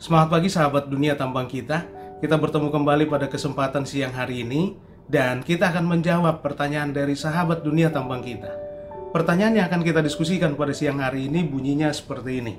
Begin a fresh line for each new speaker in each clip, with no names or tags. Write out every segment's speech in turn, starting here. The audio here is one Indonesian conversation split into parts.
Semangat pagi sahabat dunia tambang kita. Kita bertemu kembali pada kesempatan siang hari ini dan kita akan menjawab pertanyaan dari sahabat dunia tambang kita. Pertanyaan yang akan kita diskusikan pada siang hari ini bunyinya seperti ini.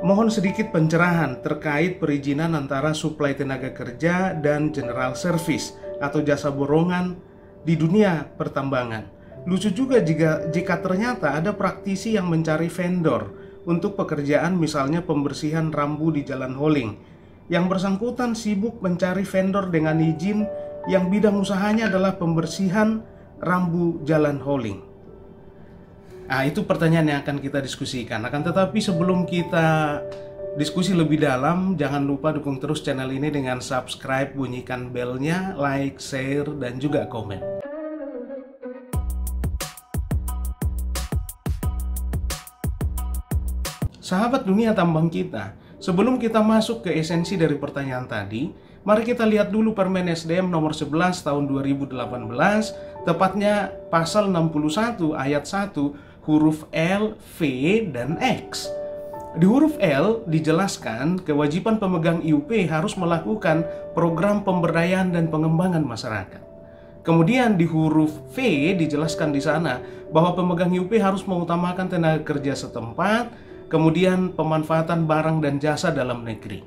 Mohon sedikit pencerahan terkait perizinan antara suplai tenaga kerja dan general service atau jasa borongan di dunia pertambangan. Lucu juga jika ternyata ada praktisi yang mencari vendor untuk pekerjaan misalnya pembersihan rambu di jalan hauling. Yang bersangkutan sibuk mencari vendor dengan izin yang bidang usahanya adalah pembersihan rambu jalan hauling. Nah, itu pertanyaan yang akan kita diskusikan. Akan tetapi sebelum kita diskusi lebih dalam, jangan lupa dukung terus channel ini dengan subscribe, bunyikan belnya, like, share, dan juga komen. Sahabat dunia tambang kita, sebelum kita masuk ke esensi dari pertanyaan tadi, mari kita lihat dulu Permen SDM nomor 11 tahun 2018, tepatnya pasal 61 ayat 1 huruf L, V, dan X. Di huruf L dijelaskan kewajiban pemegang IUP harus melakukan program pemberdayaan dan pengembangan masyarakat. Kemudian di huruf V dijelaskan di sana bahwa pemegang IUP harus mengutamakan tenaga kerja setempat, kemudian pemanfaatan barang dan jasa dalam negeri.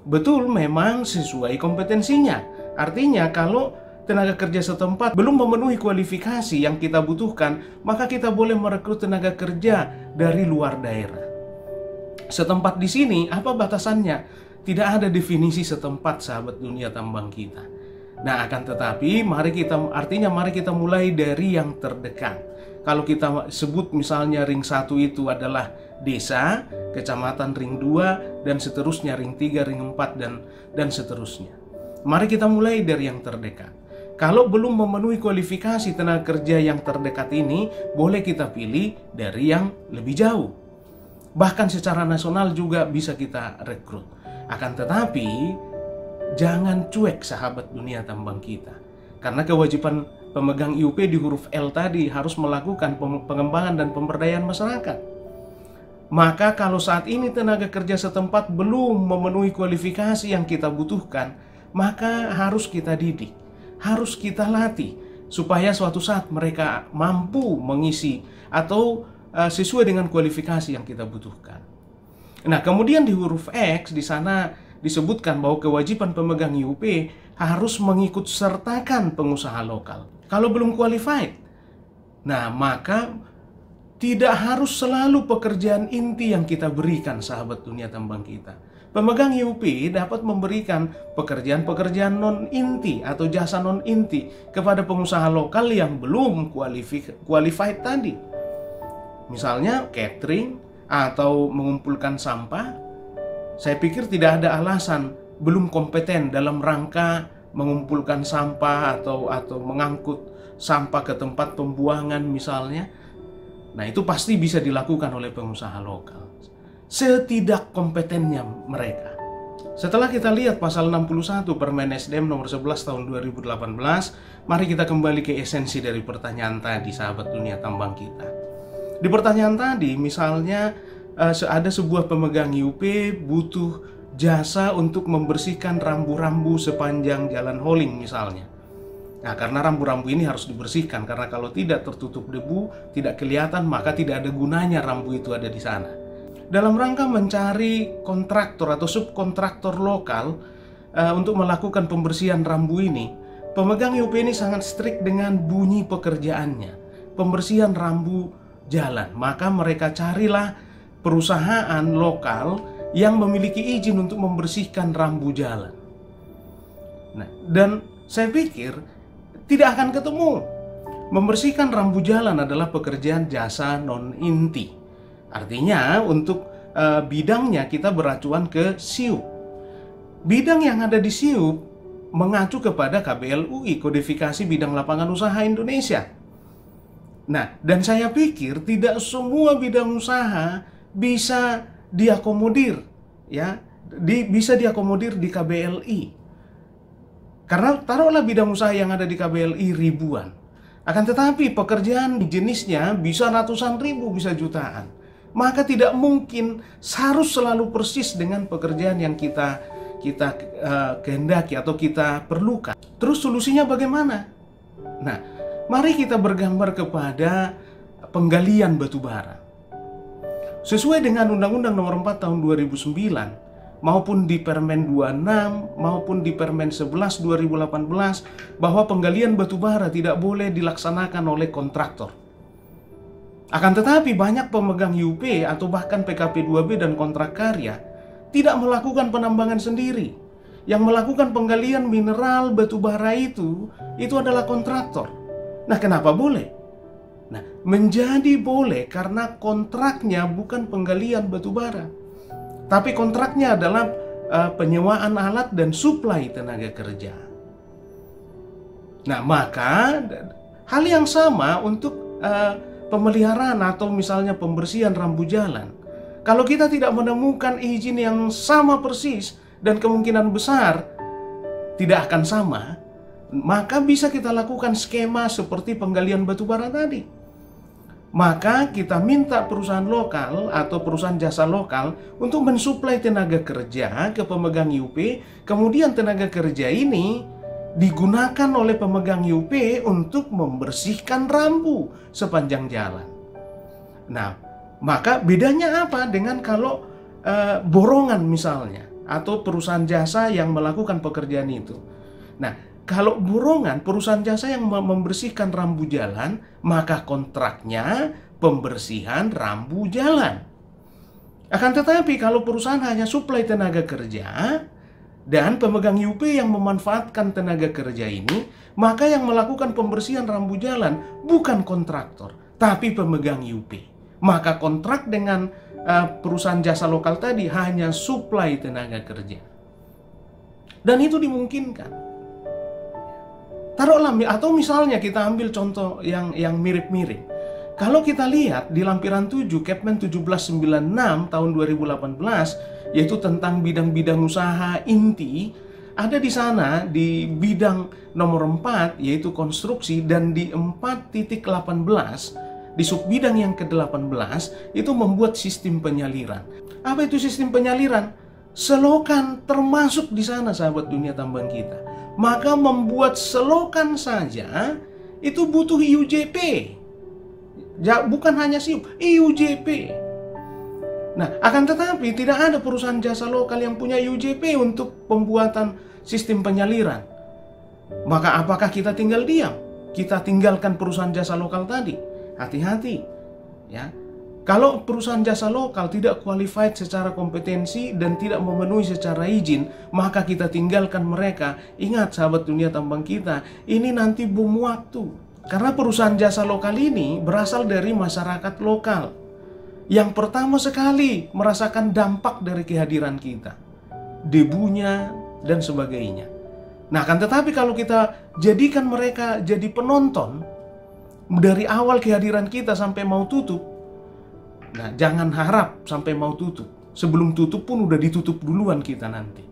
Betul, memang sesuai kompetensinya. Artinya kalau tenaga kerja setempat belum memenuhi kualifikasi yang kita butuhkan, maka kita boleh merekrut tenaga kerja dari luar daerah. Setempat di sini apa batasannya? Tidak ada definisi setempat sahabat dunia tambang kita. Nah, akan tetapi mari kita mulai dari yang terdekat. Kalau kita sebut misalnya ring 1 itu adalah desa, kecamatan ring 2, dan seterusnya ring 3, ring 4, dan seterusnya. Mari kita mulai dari yang terdekat. Kalau belum memenuhi kualifikasi tenaga kerja yang terdekat ini, boleh kita pilih dari yang lebih jauh. Bahkan secara nasional juga bisa kita rekrut. Akan tetapi, jangan cuek sahabat dunia tambang kita. Karena kewajiban pemegang IUP di huruf L tadi harus melakukan pengembangan dan pemberdayaan masyarakat. Maka kalau saat ini tenaga kerja setempat belum memenuhi kualifikasi yang kita butuhkan, maka harus kita didik, harus kita latih, supaya suatu saat mereka mampu mengisi atau sesuai dengan kualifikasi yang kita butuhkan. Nah, kemudian di huruf X di sana disebutkan bahwa kewajiban pemegang IUP harus mengikut sertakan pengusaha lokal. Kalau belum qualified, nah maka tidak harus selalu pekerjaan inti yang kita berikan sahabat dunia tambang kita. Pemegang IUP dapat memberikan pekerjaan-pekerjaan non-inti atau jasa non-inti kepada pengusaha lokal yang belum qualified tadi. Misalnya catering atau mengumpulkan sampah. Saya pikir tidak ada alasan belum kompeten dalam rangka mengumpulkan sampah atau mengangkut sampah ke tempat pembuangan misalnya. Nah, itu pasti bisa dilakukan oleh pengusaha lokal. Setidak kompetennya mereka. Setelah kita lihat pasal 61 Permen SDM nomor 11 tahun 2018, mari kita kembali ke esensi dari pertanyaan tadi sahabat dunia tambang kita. Di pertanyaan tadi misalnya ada sebuah pemegang IUP butuh jasa untuk membersihkan rambu-rambu sepanjang jalan hauling misalnya. Nah, karena rambu-rambu ini harus dibersihkan, karena kalau tidak tertutup debu, tidak kelihatan, maka tidak ada gunanya rambu itu ada di sana. Dalam rangka mencari kontraktor atau subkontraktor lokal untuk melakukan pembersihan rambu ini, pemegang IUP ini sangat strict dengan bunyi pekerjaannya, pembersihan rambu jalan. Maka mereka carilah perusahaan lokal yang memiliki izin untuk membersihkan rambu jalan. Nah, dan saya pikir tidak akan ketemu. Membersihkan rambu jalan adalah pekerjaan jasa non-inti. Artinya untuk bidangnya kita beracuan ke SIUP. Bidang yang ada di SIUP mengacu kepada KBLUI, Kodifikasi Bidang Lapangan Usaha Indonesia. Nah, dan saya pikir tidak semua bidang usaha bisa diakomodir, ya, bisa diakomodir di KBLI. Karena taruhlah bidang usaha yang ada di KBLI ribuan. Akan tetapi pekerjaan jenisnya bisa ratusan ribu, bisa jutaan. maka tidak mungkin harus selalu persis dengan pekerjaan yang kita kehendaki atau kita perlukan. Terus solusinya bagaimana? Nah, mari kita bergambar kepada penggalian batu bara. Sesuai dengan Undang-Undang Nomor 4 Tahun 2009 maupun di Permen 26 maupun di Permen 11 2018 bahwa penggalian batu bara tidak boleh dilaksanakan oleh kontraktor. Akan tetapi banyak pemegang IUP atau bahkan PKP 2B dan kontrak karya tidak melakukan penambangan sendiri. Yang melakukan penggalian mineral batu bara itu adalah kontraktor. Nah, kenapa boleh? Nah, menjadi boleh karena kontraknya bukan penggalian batu bara, tapi kontraknya adalah penyewaan alat dan suplai tenaga kerja. Nah, maka hal yang sama untuk pemeliharaan atau misalnya pembersihan rambu jalan. Kalau kita tidak menemukan izin yang sama persis dan kemungkinan besar tidak akan sama, maka bisa kita lakukan skema seperti penggalian batu bara tadi. Maka kita minta perusahaan lokal atau perusahaan jasa lokal untuk mensuplai tenaga kerja ke pemegang IUP, kemudian tenaga kerja ini digunakan oleh pemegang IUP untuk membersihkan rambu sepanjang jalan. Nah, maka bedanya apa dengan kalau borongan misalnya atau perusahaan jasa yang melakukan pekerjaan itu? Nah, kalau borongan, perusahaan jasa yang membersihkan rambu jalan, maka kontraknya pembersihan rambu jalan. Akan tetapi kalau perusahaan hanya suplai tenaga kerja dan pemegang IUP yang memanfaatkan tenaga kerja ini, maka yang melakukan pembersihan rambu jalan bukan kontraktor, tapi pemegang IUP. Maka kontrak dengan perusahaan jasa lokal tadi hanya suplai tenaga kerja. Dan itu dimungkinkan. Taruhlah, atau misalnya kita ambil contoh yang mirip-mirip. Kalau kita lihat di lampiran 7 Kepmen 1796 tahun 2018, yaitu tentang bidang-bidang usaha inti, ada di sana di bidang nomor 4 yaitu konstruksi, dan di 4.18 di subbidang yang ke-18 itu membuat sistem penyaliran. Apa itu sistem penyaliran? Selokan termasuk di sana, sahabat dunia tambang kita. Maka membuat selokan saja itu butuh IUJP. Bukan hanya SIUP, IUJP. Nah, akan tetapi tidak ada perusahaan jasa lokal yang punya IUJP untuk pembuatan sistem penyaliran. Maka apakah kita tinggal diam? Kita tinggalkan perusahaan jasa lokal tadi? Hati-hati, ya. Kalau perusahaan jasa lokal tidak qualified secara kompetensi dan tidak memenuhi secara izin, maka kita tinggalkan mereka. Ingat, sahabat dunia tambang kita, ini nanti bom waktu. Karena perusahaan jasa lokal ini berasal dari masyarakat lokal yang pertama sekali merasakan dampak dari kehadiran kita, debunya dan sebagainya. Nah, kan tetapi kalau kita jadikan mereka jadi penonton dari awal kehadiran kita sampai mau tutup, nah, jangan harap sampai mau tutup. Sebelum tutup pun udah ditutup duluan kita nanti.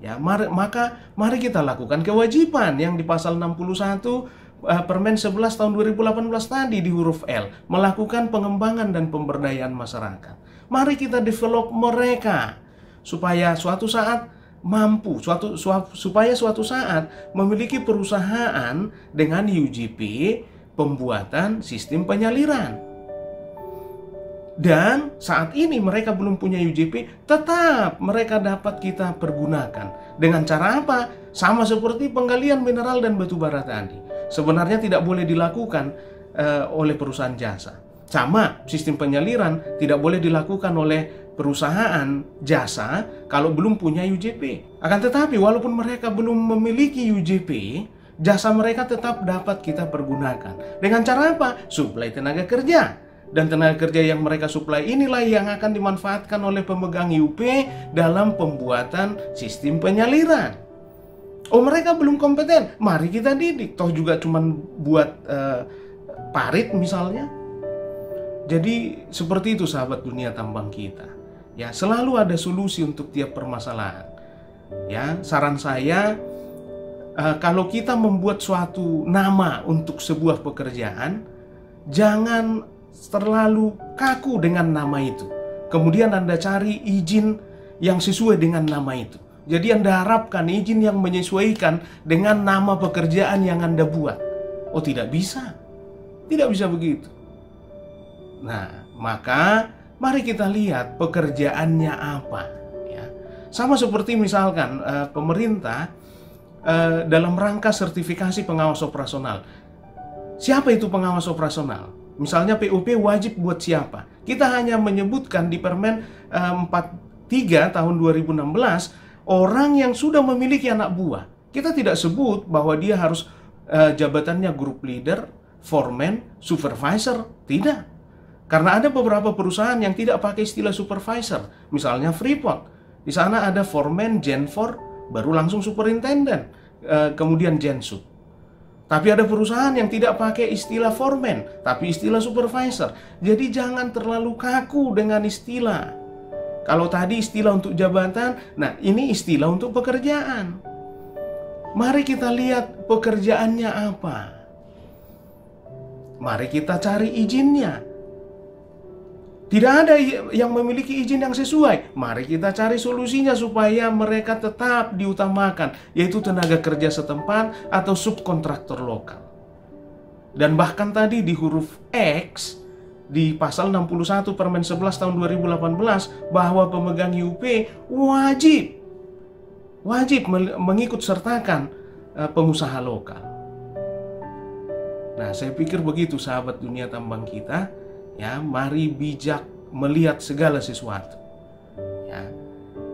Ya, mari kita lakukan kewajiban yang di pasal 61 Permen 11 tahun 2018 tadi di huruf L, melakukan pengembangan dan pemberdayaan masyarakat. Mari kita develop mereka supaya suatu saat mampu, supaya suatu saat memiliki perusahaan dengan IUJP pembuatan sistem penyaliran. Dan saat ini mereka belum punya IUJP, tetap mereka dapat kita pergunakan. Dengan cara apa? Sama seperti penggalian mineral dan batu bara tadi. Sebenarnya tidak boleh dilakukan oleh perusahaan jasa. Sama, sistem penyaliran tidak boleh dilakukan oleh perusahaan jasa kalau belum punya IUJP. Akan tetapi walaupun mereka belum memiliki IUJP, jasa mereka tetap dapat kita pergunakan. Dengan cara apa? Suplai tenaga kerja. Dan tenaga kerja yang mereka suplai inilah yang akan dimanfaatkan oleh pemegang IUP dalam pembuatan sistem penyaliran. Oh, mereka belum kompeten, mari kita didik. Toh juga cuman buat parit misalnya. Jadi seperti itu, sahabat dunia tambang kita. Ya, selalu ada solusi untuk tiap permasalahan. Ya, saran saya, kalau kita membuat suatu nama untuk sebuah pekerjaan, jangan terlalu kaku dengan nama itu. Kemudian Anda cari izin yang sesuai dengan nama itu. Jadi Anda harapkan izin yang menyesuaikan dengan nama pekerjaan yang Anda buat. Oh, tidak bisa. Tidak bisa begitu. Nah, maka mari kita lihat pekerjaannya apa. Ya. Sama seperti misalkan pemerintah dalam rangka sertifikasi pengawas operasional. Siapa itu pengawas operasional? Misalnya POP wajib buat siapa? Kita hanya menyebutkan di Permen 43 tahun 2016 orang yang sudah memiliki anak buah. Kita tidak sebut bahwa dia harus jabatannya group leader, foreman, supervisor. Tidak. Karena ada beberapa perusahaan yang tidak pakai istilah supervisor. Misalnya Freeport. Di sana ada foreman, gen 4, baru langsung superintendent. Kemudian gen sub. Tapi ada perusahaan yang tidak pakai istilah foreman, tapi istilah supervisor. Jadi jangan terlalu kaku dengan istilah. Kalau tadi istilah untuk jabatan, nah ini istilah untuk pekerjaan. Mari kita lihat pekerjaannya apa. Mari kita cari izinnya. Tidak ada yang memiliki izin yang sesuai. Mari kita cari solusinya supaya mereka tetap diutamakan, yaitu tenaga kerja setempat atau subkontraktor lokal. Dan bahkan tadi di huruf X, di pasal 61 Permen 11 tahun 2018, bahwa pemegang IUP wajib mengikut sertakan pengusaha lokal. Nah, saya pikir begitu sahabat dunia tambang kita. Ya, mari bijak melihat segala sesuatu. Ya.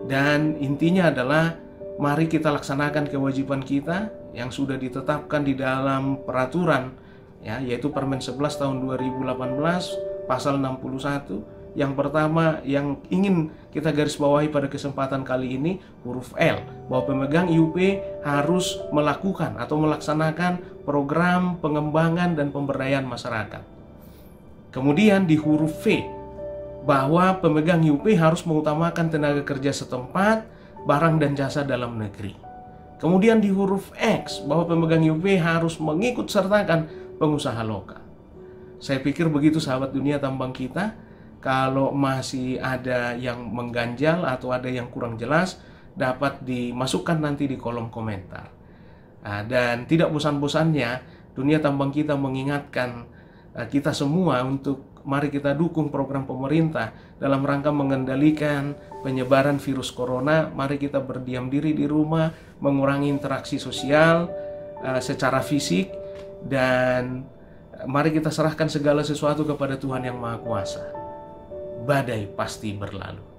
Dan intinya adalah mari kita laksanakan kewajiban kita yang sudah ditetapkan di dalam peraturan, ya, yaitu Permen 11 tahun 2018 pasal 61. Yang pertama yang ingin kita garis bawahi pada kesempatan kali ini, huruf L, bahwa pemegang IUP harus melakukan atau melaksanakan program pengembangan dan pemberdayaan masyarakat. Kemudian di huruf V, bahwa pemegang IUP harus mengutamakan tenaga kerja setempat, barang dan jasa dalam negeri. Kemudian di huruf X, bahwa pemegang IUP harus mengikut sertakan pengusaha lokal. Saya pikir begitu sahabat dunia tambang kita. Kalau masih ada yang mengganjal atau ada yang kurang jelas, dapat dimasukkan nanti di kolom komentar. Dan tidak bosan-bosannya dunia tambang kita mengingatkan kita semua untuk mari kita dukung program pemerintah dalam rangka mengendalikan penyebaran virus corona. Mari kita berdiam diri di rumah, mengurangi interaksi sosial secara fisik, dan mari kita serahkan segala sesuatu kepada Tuhan Yang Maha Kuasa. Badai pasti berlalu.